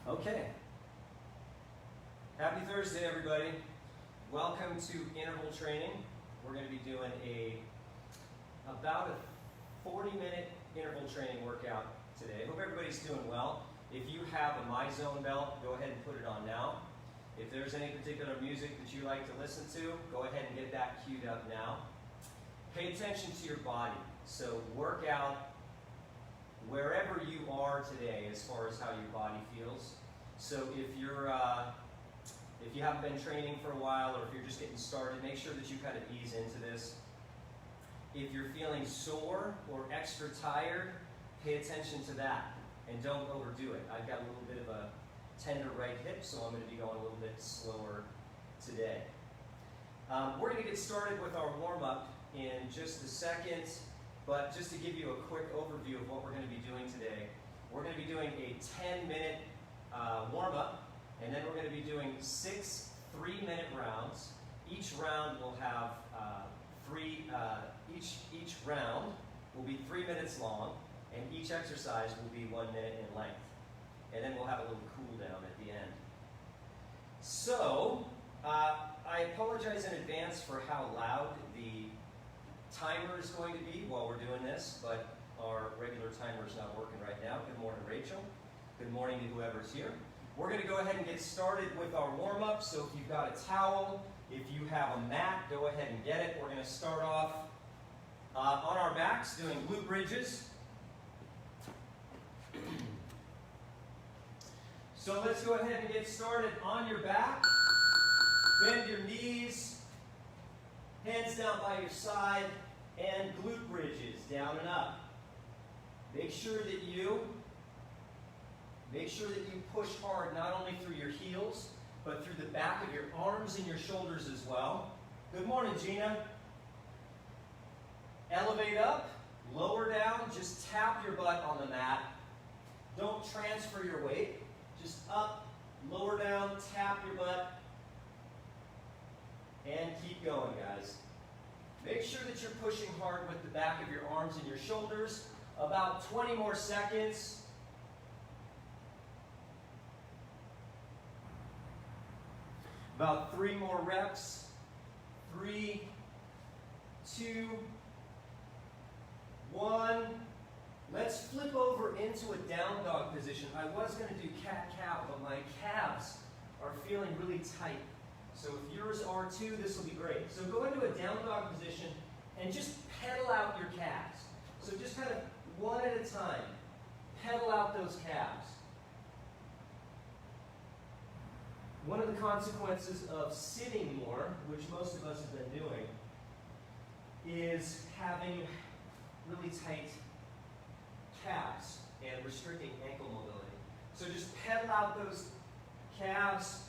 Okay. Happy Thursday, everybody. Welcome to interval training. We're going to be doing about a 40-minute interval training workout today. Hope everybody's doing well. If you have a My Zone belt, go ahead and put it on now. If there's any particular music that you like to listen to, go ahead and get that queued up now. Pay attention to your body. So work out wherever you are today as far as how your body feels. So if you haven't been training for a while, or if you're just getting started, make sure that you kind of ease into this. If you're feeling sore or extra tired, pay attention to that and don't overdo it. I've got a little bit of a tender right hip, so I'm going to be going a little bit slower today. We're going to get started with our warm-up in just a second, but just to give you a quick overview of what we're going to be doing today, we're going to be doing a 10-minute warm-up, and then we're going to be doing 6 3-minute rounds. Each round will have each round will be 3 minutes long, and each exercise will be 1 minute in length. And then we'll have a little cool down at the end. So, I apologize in advance for how loud the timer is going to be while we're doing this, but our regular timer is not working right now. Good morning, Rachel. Good morning to whoever's here. We're going to go ahead and get started with our warm-up. So if you've got a towel, if you have a mat, go ahead and get it. We're going to start off on our backs doing glute bridges. So let's go ahead and get started on your back. Bend your knees, hands down by your side, and glute bridges, down and up. Make sure that you push hard, not only through your heels, but through the back of your arms and your shoulders as well. Good morning, Gina. Elevate up, lower down, just tap your butt on the mat. Don't transfer your weight. Just up, lower down, tap your butt, and keep going, guys. Make sure that you're pushing hard with the back of your arms and your shoulders. About 20 more seconds. About 3 more reps. 3, 2, 1. Let's flip over into a down dog position. I was going to do cat-cow, but my calves are feeling really tight. So if yours are too, this will be great. So go into a down dog position and just pedal out your calves. So just kind of one at a time, pedal out those calves. One of the consequences of sitting more, which most of us have been doing, is having really tight calves and restricting ankle mobility. So just pedal out those calves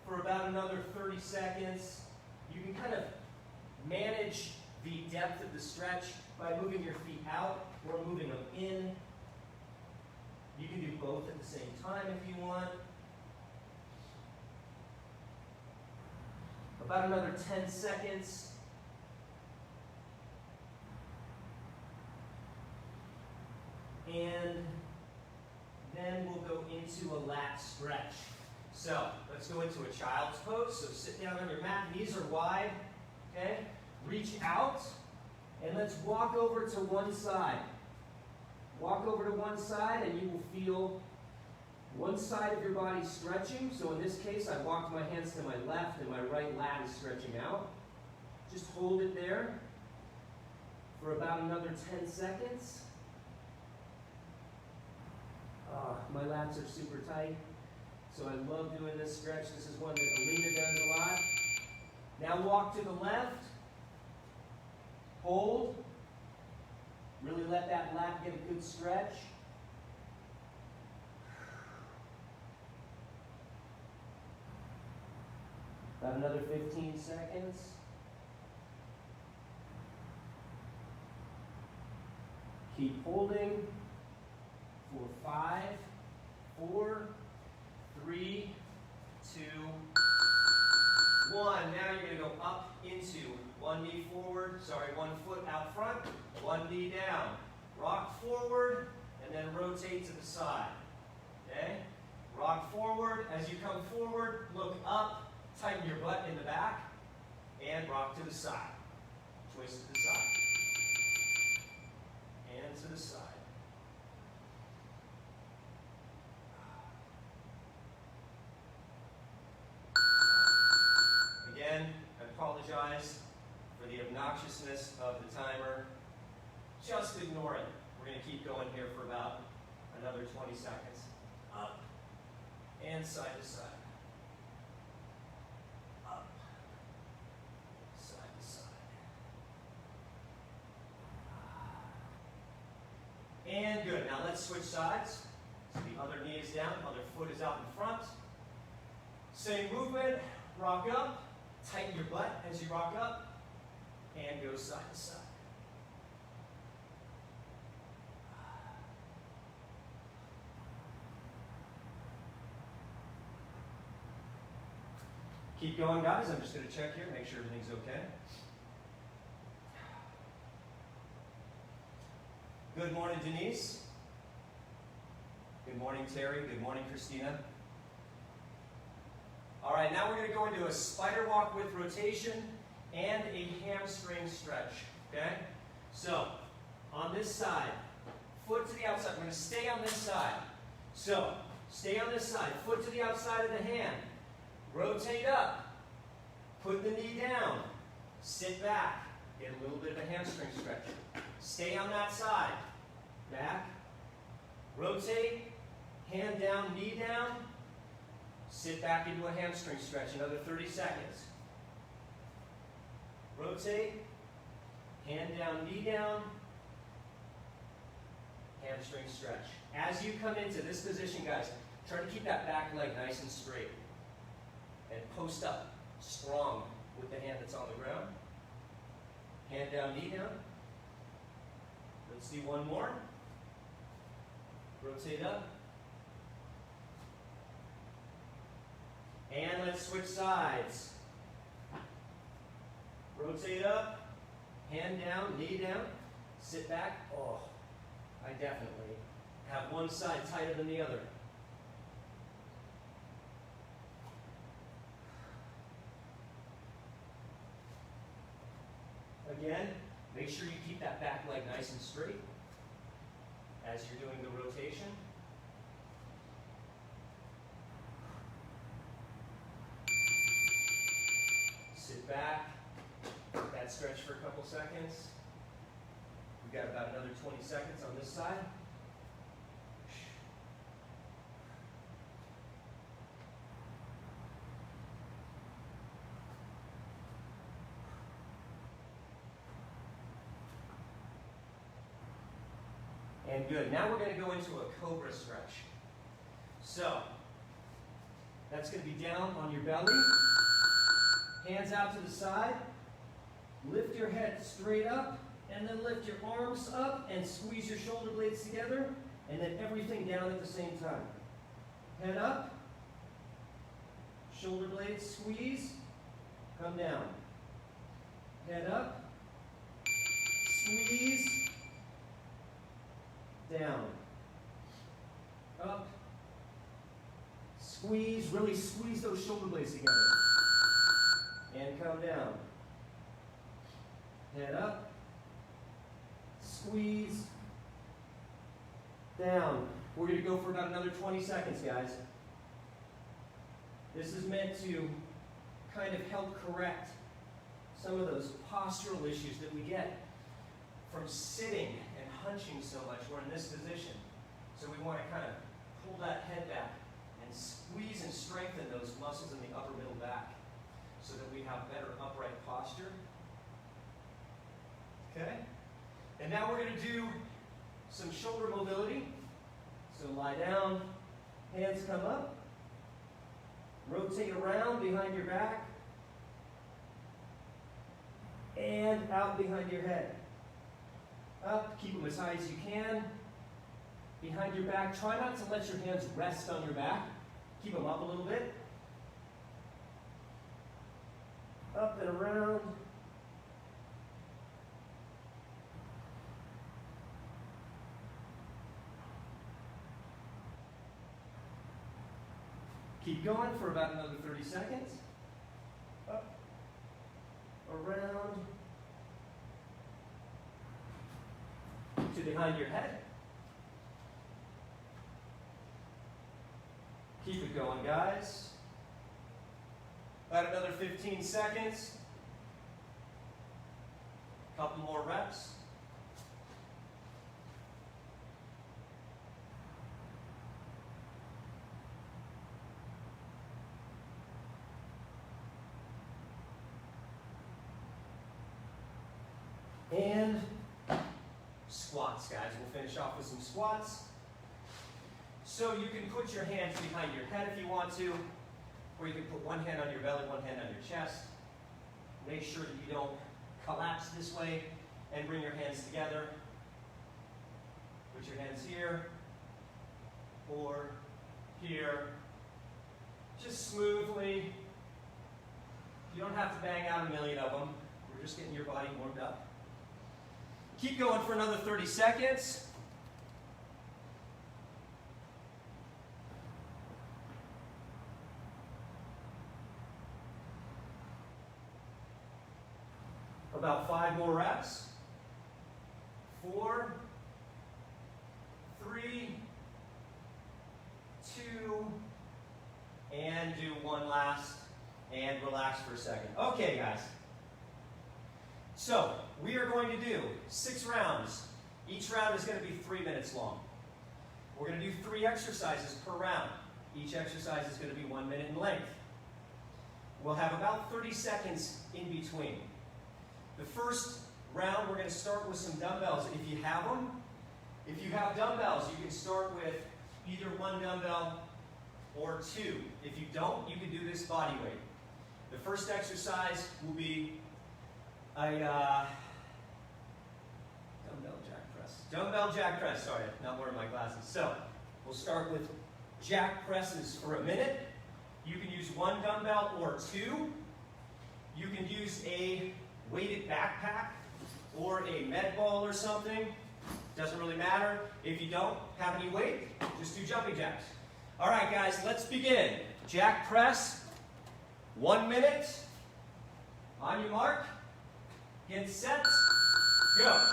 for about another 30 seconds. You can kind of manage the depth of the stretch by moving your feet out or moving them in. You can do both at the same time if you want. About another 10 seconds. And then we'll go into a lat stretch. So let's go into a child's pose. So sit down on your mat, knees are wide, okay? Reach out, and let's walk over to one side. Walk over to one side, and you will feel one side of your body stretching. So in this case, I walked my hands to my left, and my right lat is stretching out. Just hold it there for about another 10 seconds. My lats are super tight, so I love doing this stretch. This is one that Alina does a lot. Now walk to the left. Hold. Really let that lat get a good stretch. About another 15 seconds. Keep holding for 5, 4, 3, 2, 1. Now you're going to go up into one knee forward, one foot out front, one knee down. Rock forward, and then rotate to the side. Okay? Rock forward. As you come forward, look up, tighten your butt in the back, and rock to the side. Twist to the side. And to the side. Again, I apologize for the obnoxiousness of the timer. Just ignore it. We're going to keep going here for about another 20 seconds. Up and side to side. Up, side to side. And good. Now let's switch sides. So the other knee is down, other foot is out in front. Same movement. Rock up. Tighten your butt as you rock up. And go side to side. Keep going, guys. I'm just going to check here, make sure everything's okay. Good morning, Denise. Good morning, Terry. Good morning, Christina. All right, now we're going to go into a spider walk with rotation and a hamstring stretch, okay? So, on this side, foot to the outside. We're going to stay on this side. So, stay on this side, foot to the outside of the hand. Rotate up, put the knee down, sit back, get a little bit of a hamstring stretch. Stay on that side, back, rotate, hand down, knee down, sit back into a hamstring stretch, another 30 seconds. Rotate, hand down, knee down, hamstring stretch. As you come into this position, guys, try to keep that back leg nice and straight. And post up, strong with the hand that's on the ground. Hand down, knee down. Let's do one more. Rotate up. And let's switch sides. Rotate up, hand down, knee down. Sit back. Oh, I definitely have one side tighter than the other. Again, make sure you keep that back leg nice and straight as you're doing the rotation. Sit back, let that stretch for a couple seconds. We've got about another 20 seconds on this side. And good. Now we're going to go into a Cobra Stretch. So, that's going to be down on your belly. Hands out to the side. Lift your head straight up, and then lift your arms up and squeeze your shoulder blades together, and then everything down at the same time. Head up. Shoulder blades squeeze. Come down. Head up. Squeeze. Down, up, squeeze, really squeeze those shoulder blades together, and come down, head up, squeeze, down. We're going to go for about another 20 seconds, guys. This is meant to kind of help correct some of those postural issues that we get from sitting and hunching so much. We're in this position. So we want to kind of pull that head back and squeeze and strengthen those muscles in the upper middle back so that we have better upright posture. Okay? And now we're going to do some shoulder mobility. So lie down, hands come up, rotate around behind your back, and out behind your head. Up, keep them as high as you can. Behind your back, try not to let your hands rest on your back. Keep them up a little bit. Up and around. Keep going for about another 30 seconds. Up, around, to behind your head. Keep it going, guys. About another 15 seconds. Couple more reps. And squats, guys. We'll finish off with some squats. So you can put your hands behind your head if you want to, or you can put one hand on your belly, one hand on your chest. Make sure that you don't collapse this way and bring your hands together. Put your hands here or here. Just smoothly. You don't have to bang out a million of them. We're just getting your body warmed up. Keep going for another 30 seconds. About 5 more reps. 4, 3, 2, and do one last, and relax for a second. Okay, guys. So, we are going to do 6 rounds. Each round is going to be 3 minutes long. We're going to do 3 exercises per round. Each exercise is going to be 1 minute in length. We'll have about 30 seconds in between. The first round, we're going to start with some dumbbells if you have them. If you have dumbbells, you can start with either 1 dumbbell or 2. If you don't, you can do this body weight. The first exercise will be a dumbbell jack press. Dumbbell jack press, sorry, not wearing my glasses. So, we'll start with jack presses for a minute. You can use 1 dumbbell or 2. You can use a weighted backpack or a med ball or something. Doesn't really matter. If you don't have any weight, just do jumping jacks. All right, guys, let's begin. Jack press, 1 minute. On your mark, get set, go.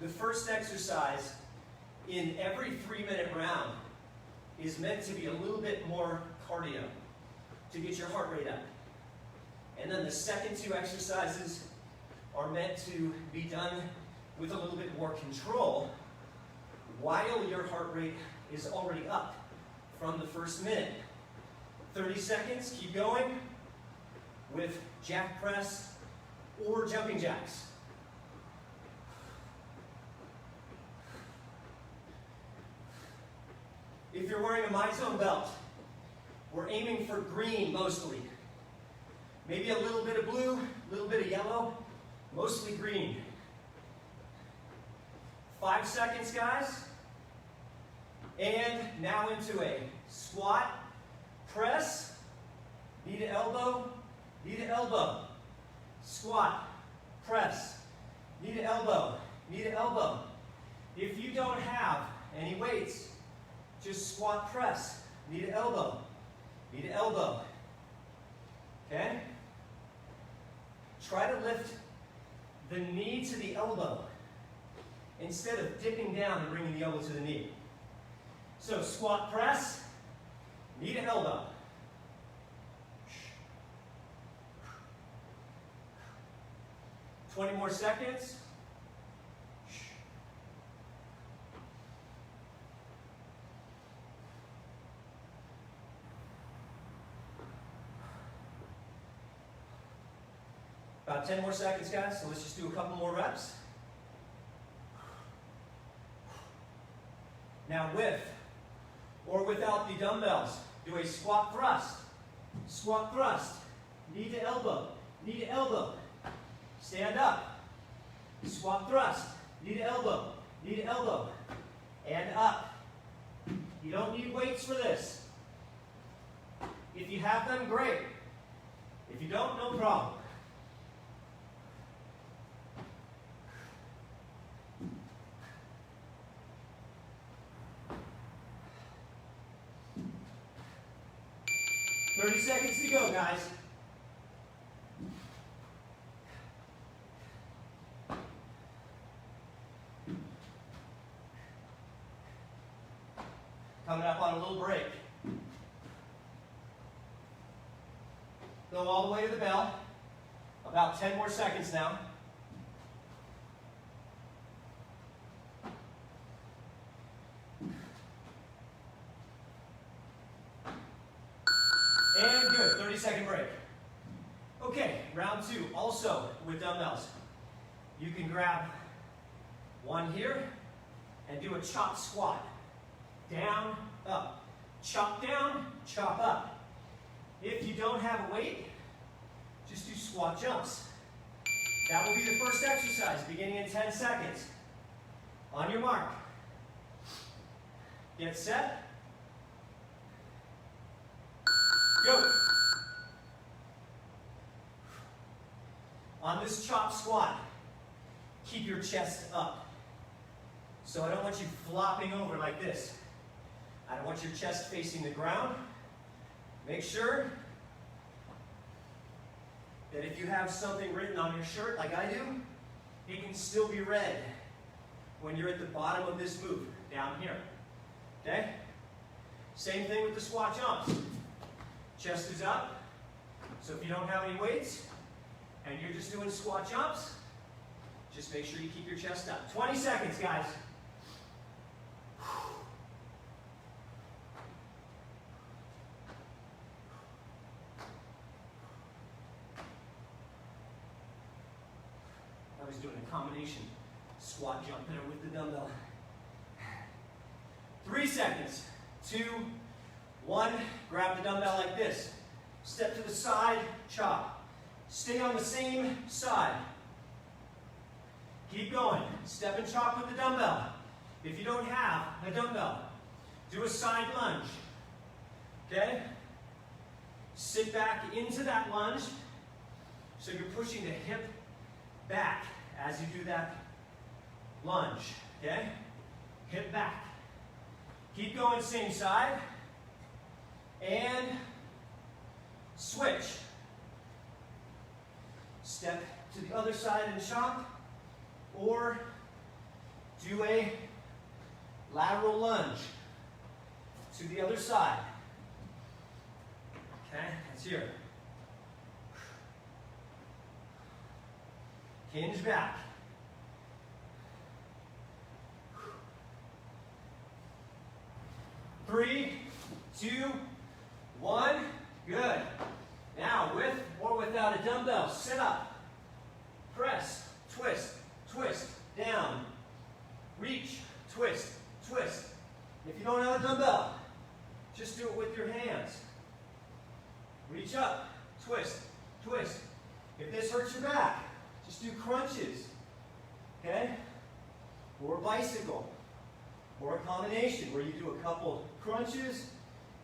The first exercise in every 3-minute round is meant to be a little bit more cardio to get your heart rate up. And then the second 2 exercises are meant to be done with a little bit more control while your heart rate is already up from the first minute. 30 seconds, keep going with jack press or jumping jacks. If you're wearing a My Zone belt, we're aiming for green mostly. Maybe a little bit of blue, a little bit of yellow, mostly green. 5 seconds, guys. And now into a squat, press, knee to elbow, knee to elbow. Squat, press, knee to elbow, knee to elbow. If you don't have any weights, just squat press, knee to elbow, knee to elbow. Okay? Try to lift the knee to the elbow instead of dipping down and bringing the elbow to the knee. So squat press, knee to elbow. 20 more seconds. About 10 more seconds, guys, so let's just do a couple more reps. Now with or without the dumbbells, do a squat thrust. Squat thrust, knee to elbow, knee to elbow. Stand up. Squat thrust, knee to elbow, and up. You don't need weights for this. If you have them, great. If you don't, no problem. 30 seconds to go, guys. Coming up on a little break. Go all the way to the bell. About 10 more seconds now. And good, 30-second break. Okay, round two, also with dumbbells. You can grab one here and do a chop squat. Down, up. Chop down, chop up. If you don't have a weight, just do squat jumps. That will be the first exercise, beginning in 10 seconds. On your mark. Get set. Go. On this chop squat, keep your chest up. So I don't want you flopping over like this. I don't want your chest facing the ground. Make sure that if you have something written on your shirt like I do, it can still be read when you're at the bottom of this move, down here. Okay? Same thing with the squat jumps. Chest is up. So if you don't have any weights and you're just doing squat jumps, just make sure you keep your chest up. 20 seconds, guys. I was doing a combination squat jump there with the dumbbell. 3 seconds. 2, 1. Grab the dumbbell like this. Step to the side, chop. Stay on the same side. Keep going. Step and chop with the dumbbell. If you don't have a dumbbell, do a side lunge. Okay? Sit back into that lunge so you're pushing the hip back as you do that lunge. Okay? Hip back. Keep going, same side. And switch. Step to the other side and chop. Or do a lateral lunge to the other side. Okay, that's here. Hinge back. Three, 2, 1. Good. Now, with or without a dumbbell, sit up. Press, twist, twist, down. Reach, twist, twist. If you don't have a dumbbell, just do it with your hands. Reach up, twist, twist. If this hurts your back, just do crunches. Okay? Or bicycle. Or a combination where you do a couple crunches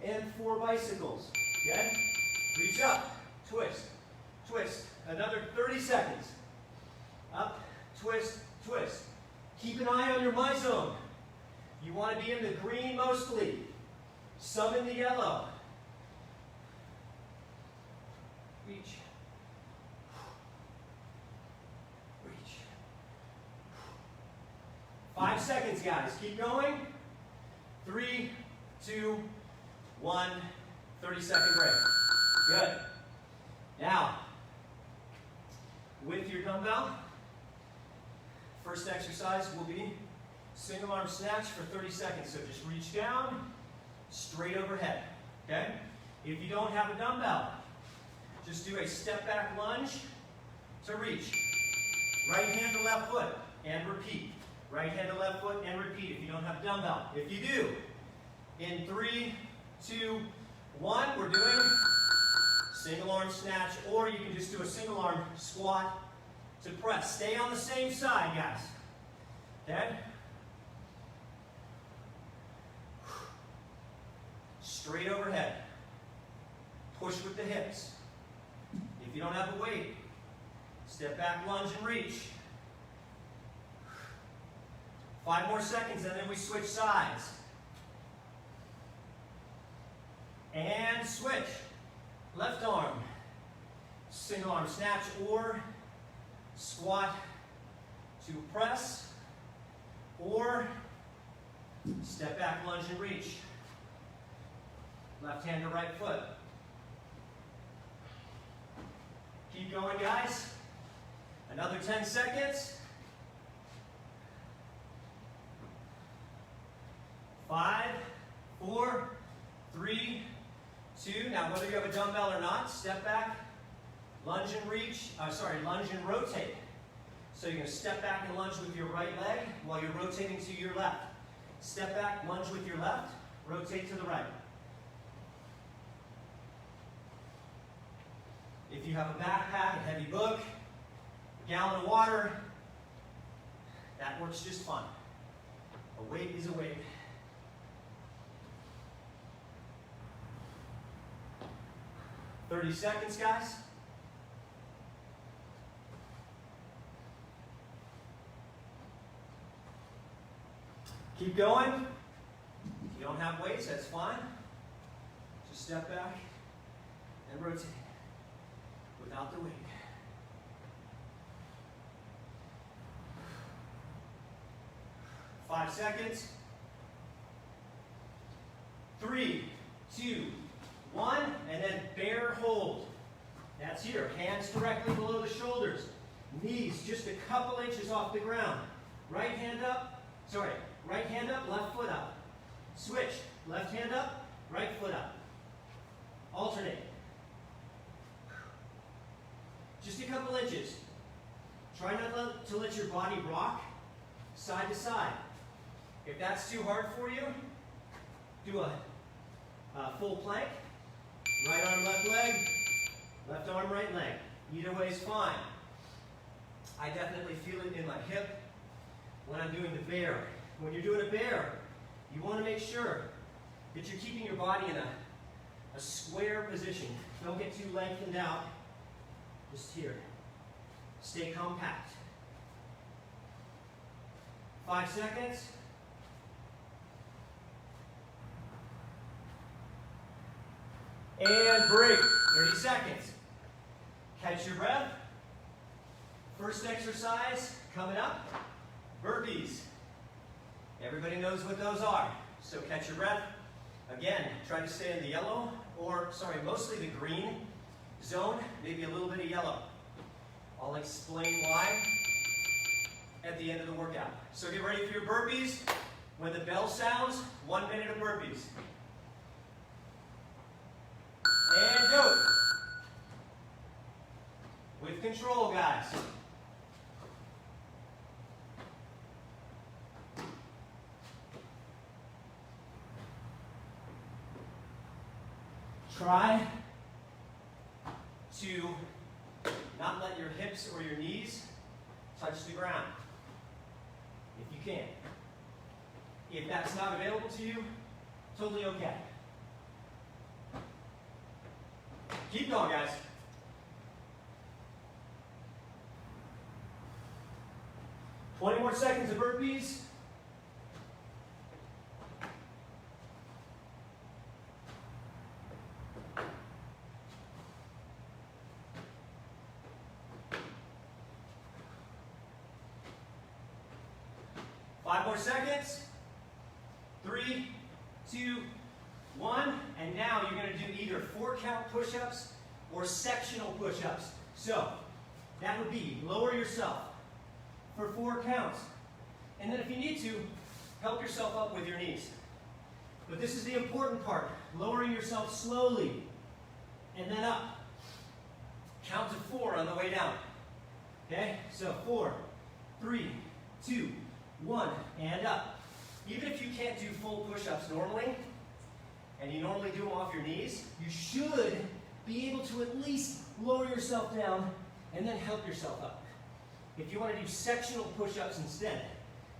and 4 bicycles. Okay? Reach up, twist, twist. Another 30 seconds. Up, twist, twist. Keep an eye on your my zone. You want to be in the green mostly. Some in the yellow. Reach. Reach. 5 seconds, guys. Keep going. 3, 2, 1. 30-second break. Good. Now, with your dumbbell, first exercise will be single arm snatch for 30 seconds. So just reach down, straight overhead. Okay? If you don't have a dumbbell, just do a step back lunge to reach. Right hand to left foot and repeat. Right hand to left foot and repeat if you don't have a dumbbell. If you do, in 3, 2, 1, we're doing single arm snatch, or you can just do a single arm squat to press. Stay on the same side, guys. Okay? Straight overhead. Push with the hips. If you don't have a weight, step back, lunge, and reach. 5 more seconds, and then we switch sides. And switch. left arm, single arm snatch or squat to press, or step back, lunge and reach. Left hand to right foot. Keep going, guys. Another 10 seconds. 5, 4, 3, 2. Now, whether you have a dumbbell or not, step back, lunge and reach, lunge and rotate. So you're going to step back and lunge with your right leg while you're rotating to your left. Step back, lunge with your left, rotate to the right. If you have a backpack, a heavy book, a gallon of water, that works just fine. A weight is a weight. "30 seconds, guys. Keep going. If you don't have weights, that's fine. Just step back and rotate without the weight. "5 seconds. 3, 2, 1, and then bear hold. That's here. Hands directly below the shoulders. Knees just a couple inches off the ground. Right hand up, left foot up. Switch. Left hand up, right foot up. Alternate. Just a couple inches. Try not to let your body rock side to side. If that's too hard for you, do a full plank. Right arm, left leg. Left arm, right leg. Either way is fine. I definitely feel it in my hip when I'm doing the bear. When you're doing a bear, you want to make sure that you're keeping your body in a square position. Don't get too lengthened out. Just here. Stay compact. 5 seconds. And break. 30 seconds. Catch your breath. First exercise coming up. Burpees. Everybody knows what those are. So catch your breath. Again, try to stay in the yellow, mostly the green zone, maybe a little bit of yellow. I'll explain why at the end of the workout. So get ready for your burpees. When the bell sounds, 1 minute of burpees. And go. With control, guys. Try to not let your hips or your knees touch the ground, if you can. If that's not available to you, totally okay. Keep going, guys. "20 more seconds of burpees. Five more seconds. 3, 2, 1. And now you're going to do either 4-count push-ups or sectional push-ups. So that would be lower yourself for 4 counts. And then if you need to, help yourself up with your knees. But this is the important part. Lowering yourself slowly and then up. Count to 4 on the way down. Okay? So 4, 3, 2, 1, and up. Even if you can't do full push-ups normally, and you normally do them off your knees, you should be able to at least lower yourself down and then help yourself up. If you want to do sectional push-ups instead,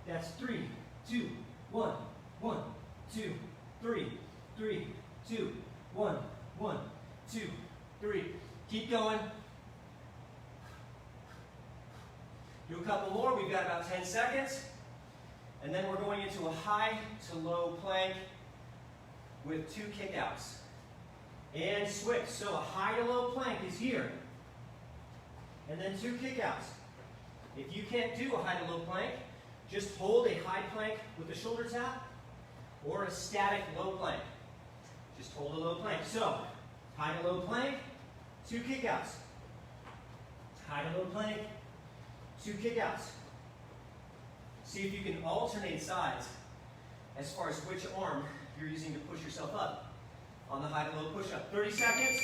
that's 3, 2, 1, 1, 2, 3, 3, 2, 1, 1, 2, 3. Keep going. Do a couple more. We've got about 10 seconds. And then we're going into a high to low plank with 2 kickouts. And switch. So a high to low plank is here. And then 2 kickouts. If you can't do a high to low plank, just hold a high plank with a shoulder tap or a static low plank. Just hold a low plank. So, high to low plank, 2 kickouts. High to low plank, 2 kickouts. See if you can alternate sides as far as which arm you're using to push yourself up on the high to low push-up. 30 seconds.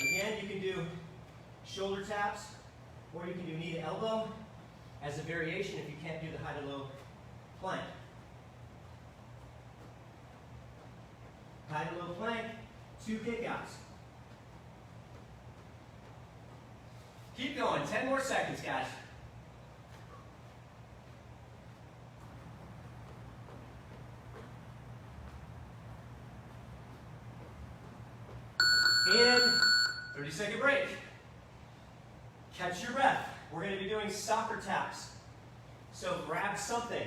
Again, you can do shoulder taps or you can do knee to elbow as a variation if you can't do the high to low plank. High to low plank, 2 kickouts. Keep going, 10 more seconds, guys. And 30-second break. Catch your breath. We're going to be doing soccer taps. So grab something.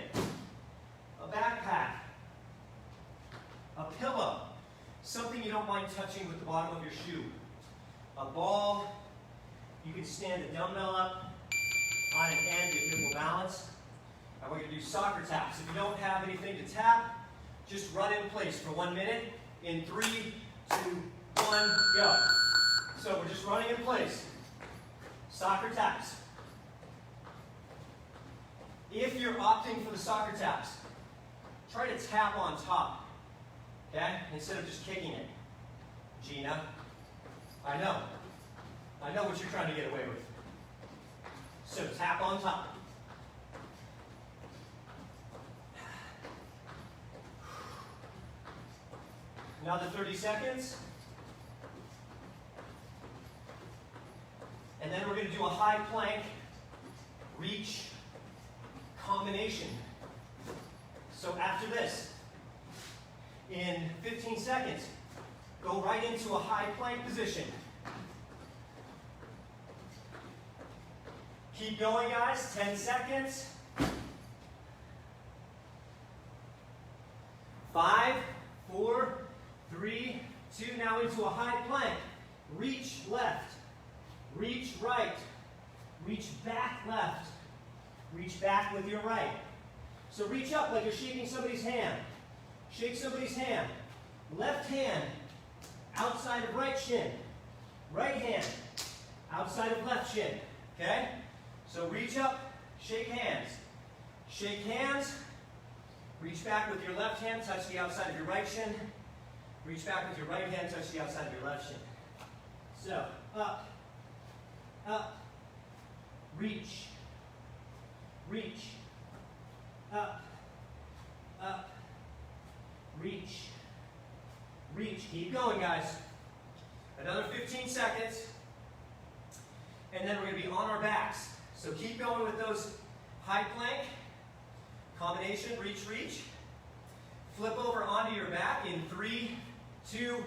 A backpack. A pillow. Something you don't mind touching with the bottom of your shoe. A ball. You can stand a dumbbell up on an end if it will balance. And we're going to do soccer taps. If you don't have anything to tap, just run in place for 1 minute. In 3, 2, 1, go. So we're just running in place. Soccer taps. If you're opting for the soccer taps, try to tap on top, okay? Instead of just kicking it. Gina, I know what you're trying to get away with. So tap on top. Another 30 seconds. And then we're going to do a high plank, reach, combination. So after this, in 15 seconds, go right into a high plank position. Keep going, guys. 10 seconds. 5, 4, 3, 2. Now into a high plank. Reach left. Reach right. Reach back left. Reach back with your right. So reach up like you're shaking somebody's hand. Shake somebody's hand. Left hand outside of right shin. Right hand outside of left shin. Okay? So reach up, shake hands. Shake hands. Reach back with your left hand, touch the outside of your right shin. Reach back with your right hand, touch the outside of your left shin. So, up, up, reach, reach, up, up, reach, reach. Keep going, guys. Another 15 seconds. And then we're going to be on our backs. So keep going with those high plank, combination, reach, reach. Flip over onto your back in 3, 2,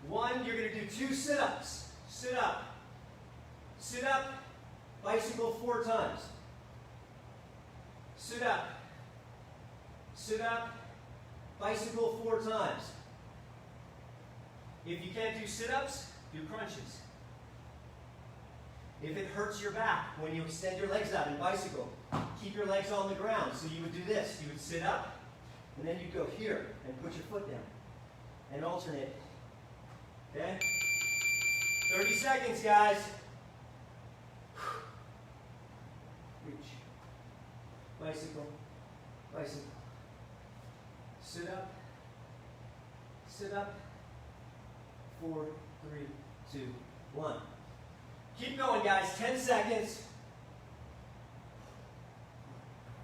1. You're going to do 2 sit-ups. Sit up. Sit up, bicycle 4 times. Sit up. Sit up, bicycle 4 times. If you can't do sit-ups, do crunches. If it hurts your back when you extend your legs out and bicycle, keep your legs on the ground. So you would do this. You would sit up, and then you'd go here and put your foot down. And alternate. Okay? 30 seconds, guys. Reach. Bicycle. Bicycle. Sit up. Sit up. 4, 3, 2, 1. Keep going, guys. 10 seconds.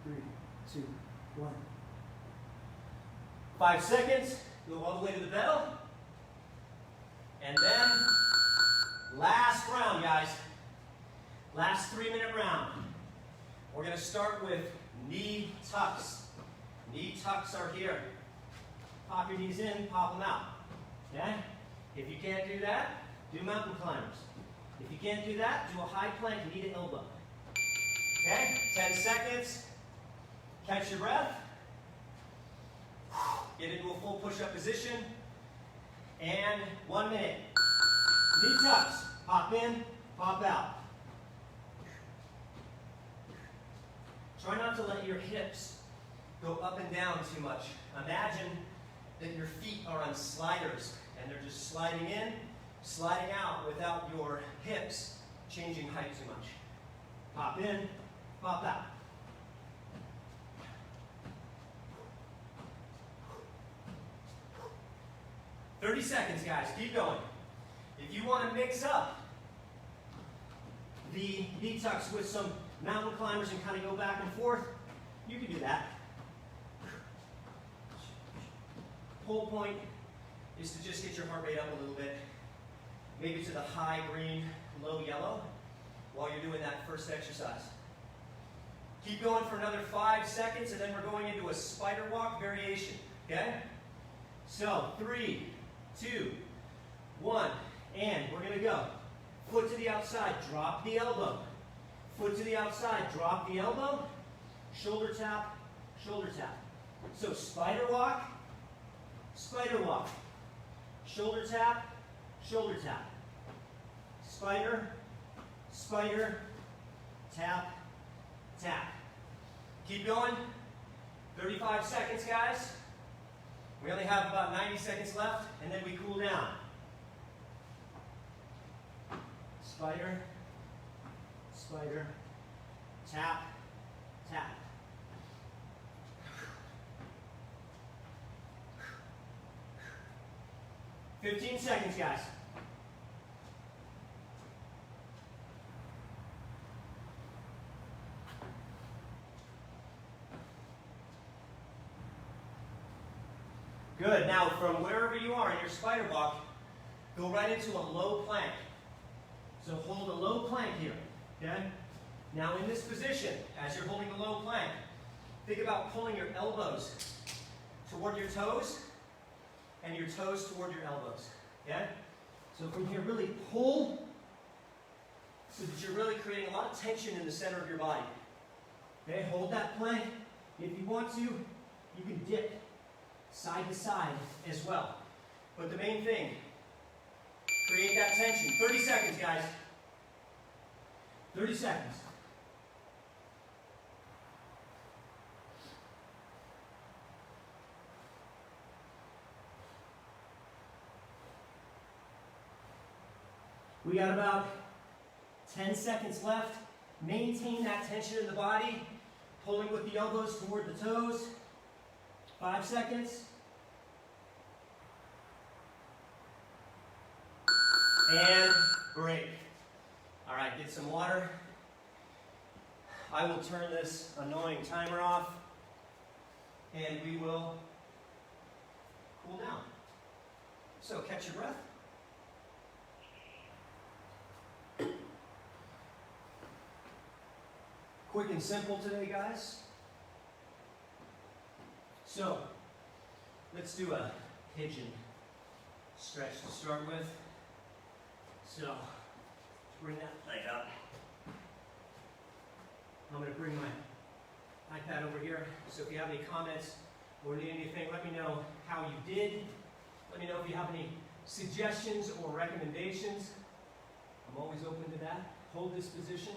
3, 2, 1. 5 seconds. Go all the way to the bell. And then, last round, guys. Last 3-minute round. We're going to start with knee tucks. Knee tucks are here. Pop your knees in, pop them out. Okay? If you can't do that, do mountain climbers. If you can't do that, do a high plank, knee to elbow. Okay? 10 seconds. Catch your breath. Get into a full push-up position. And 1 minute. Knee tucks. Pop in, pop out. Try not to let your hips go up and down too much. Imagine that your feet are on sliders and they're just sliding in, sliding out without your hips changing height too much. Pop in, pop out. "30 seconds, guys. Keep going. If you want to mix up the knee tucks with some mountain climbers and kind of go back and forth, you can do that. Whole point is to just get your heart rate up a little bit, maybe to the high green, low yellow, while you're doing that first exercise. Keep going for another 5 seconds, and then we're going into a spider walk variation, okay? So, 3, 2, 1, and we're gonna go. Foot to the outside, drop the elbow. Foot to the outside, drop the elbow. Shoulder tap, shoulder tap. So spider walk, spider walk. Shoulder tap, shoulder tap. Spider, spider, tap, tap. Keep going. 35 seconds, guys. We only have about 90 seconds left, and then we cool down. Spider, spider, tap, tap. "15 seconds, guys. Good. Now, from wherever you are in your spider walk, go right into a low plank. So hold a low plank here, okay? Now in this position, as you're holding the low plank, think about pulling your elbows toward your toes and your toes toward your elbows, okay? So from here, really pull so that you're really creating a lot of tension in the center of your body. Okay, hold that plank. If you want to, you can dip side to side as well. But the main thing, create that tension. 30 seconds, guys. 30 seconds. We got about 10 seconds left. Maintain that tension in the body, pulling with the elbows toward the toes. 5 seconds. And break. All right, get some water. I will turn this annoying timer off, and we will cool down. So catch your breath. Quick and simple today, guys. So let's do a pigeon stretch to start with. So bring that leg up. I'm going to bring my iPad over here. So if you have any comments or need anything, let me know how you did. Let me know if you have any suggestions or recommendations. I'm always open to that. Hold this position.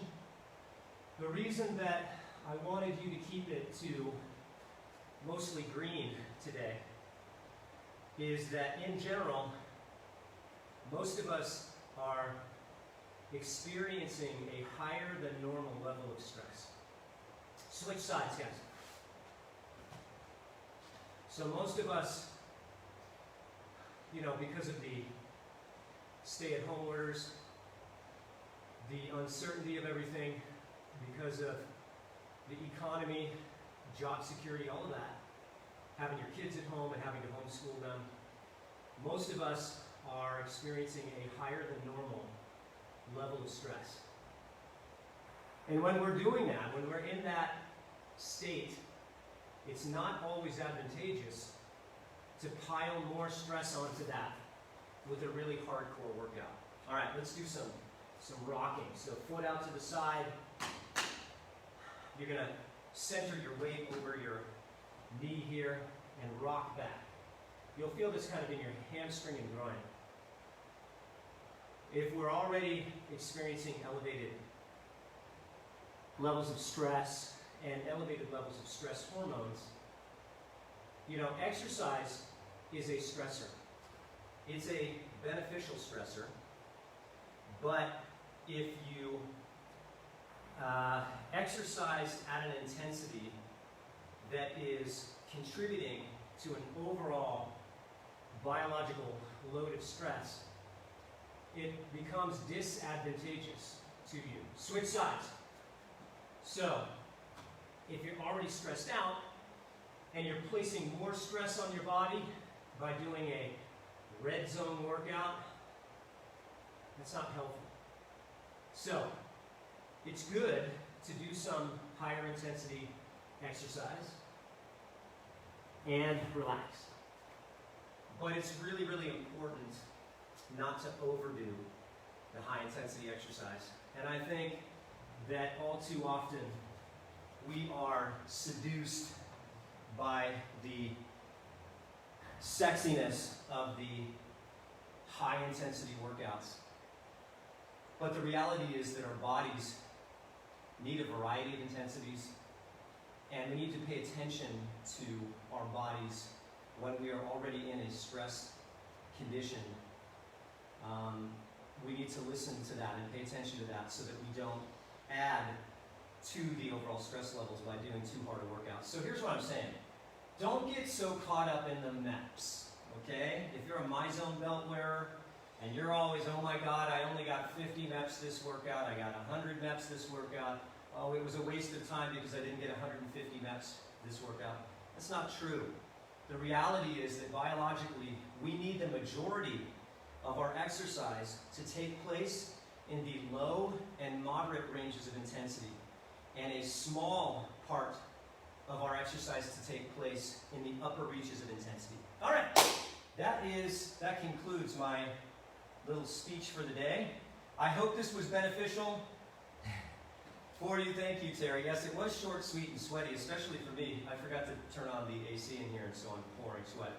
The reason that I wanted you to keep it to mostly green today is that in general, most of us are experiencing a higher than normal level of stress. Switch sides, guys. So most of us, because of the stay-at-home orders, the uncertainty of everything, because of the economy, job security, all of that, having your kids at home and having to homeschool them, most of us are experiencing a higher than normal level of stress. And when we're doing that, when we're in that state, it's not always advantageous to pile more stress onto that with a really hardcore workout. All right, let's do some rocking. So foot out to the side. You're going to center your weight over your knee here and rock back. you'll feel this kind of in your hamstring and groin. If we're already experiencing elevated levels of stress and elevated levels of stress hormones, you know, exercise is a stressor. It's a beneficial stressor, but if you exercise at an intensity that is contributing to an overall biological load of stress, it becomes disadvantageous to you. Switch sides. So, if you're already stressed out and you're placing more stress on your body by doing a red zone workout, that's not helpful. So, it's good to do some higher intensity exercise and relax. But it's really, really important not to overdo the high intensity exercise. And I think that all too often we are seduced by the sexiness of the high intensity workouts. But the reality is that our bodies need a variety of intensities, and we need to pay attention to our bodies when we are already in a stress condition. We need to listen to that and pay attention to that so that we don't add to the overall stress levels by doing too hard a workout. So here's what I'm saying. Don't get so caught up in the MEPs, okay? If you're a MyZone belt wearer and you're always, oh my God, I only got 50 MEPs this workout, I got 100 MEPs this workout, oh, it was a waste of time because I didn't get 150 MEPs this workout. That's not true. The reality is that biologically, we need the majority of our exercise to take place in the low and moderate ranges of intensity, and a small part of our exercise to take place in the upper reaches of intensity. All right, that concludes my little speech for the day. I hope this was beneficial for you. Thank you, Terry. Yes, it was short, sweet, and sweaty, especially for me. I forgot to turn on the AC in here, and so I'm pouring sweat.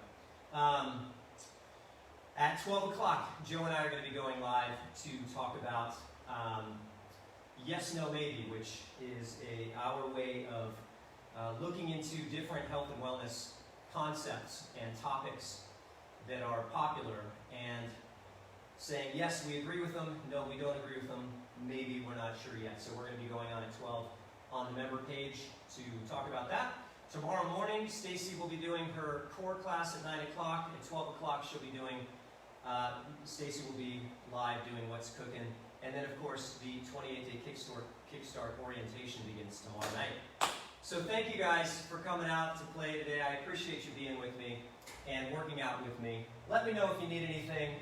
At 12 o'clock, Joe and I are going to be going live to talk about Yes, No, Maybe, which is our way of looking into different health and wellness concepts and topics that are popular and saying, yes, we agree with them, no, we don't agree with them, maybe we're not sure yet. So we're going to be going on at 12 on the member page to talk about that. Tomorrow morning, Stacy will be doing her core class at 9 o'clock. At 12 o'clock, she'll be doing, Stacy will be live doing What's Cooking. And then, of course, the 28-day Kickstart orientation begins tomorrow night. So thank you guys for coming out to play today. I appreciate you being with me and working out with me. Let me know if you need anything.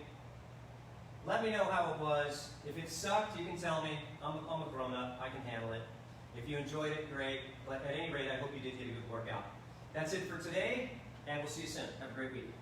Let me know how it was. If it sucked, you can tell me. I'm a grown-up. I can handle it. If you enjoyed it, great. But at any rate, I hope you did get a good workout. That's it for today, and we'll see you soon. Have a great week.